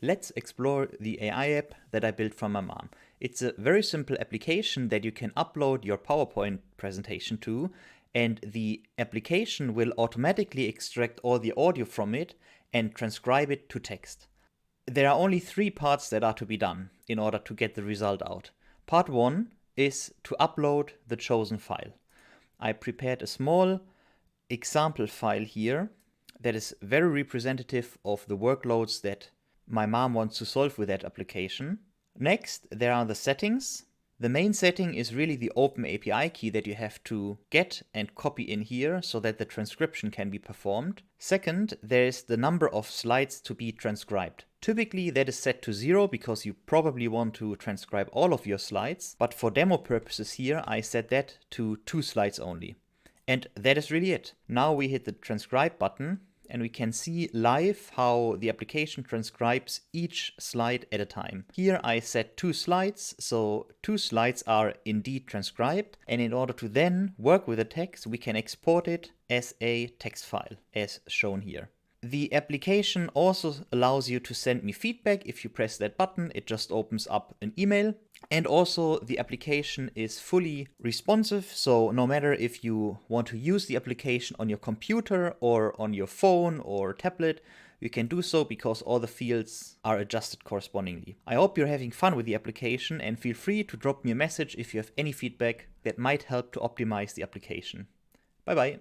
Let's explore the AI app that I built for my mom. It's a very simple application that you can upload your PowerPoint presentation to, and the application will automatically extract all the audio from it and transcribe it to text. There are only 3 parts that are to be done in order to get the result out. Part 1 is to upload the chosen file. I prepared a small example file here that is very representative of the workloads that my mom wants to solve with that application. Next, there are the settings. The main setting is really the open API key that you have to get and copy in here so that the transcription can be performed. Second, there is the number of slides to be transcribed. Typically that is set to 0 because you probably want to transcribe all of your slides, but for demo purposes here I set that to 2 slides only. And that is really it. Now we hit the transcribe button and we can see live how the application transcribes each slide at a time. Here I set 2 slides, so 2 slides are indeed transcribed, and in order to then work with the text, we can export it as a text file, as shown here. The application also allows you to send me feedback. If you press that button, it just opens up an email. And also the application is fully responsive, so no matter if you want to use the application on your computer or on your phone or tablet, you can do so because all the fields are adjusted correspondingly. I hope you're having fun with the application, and feel free to drop me a message if you have any feedback that might help to optimize the application. Bye bye.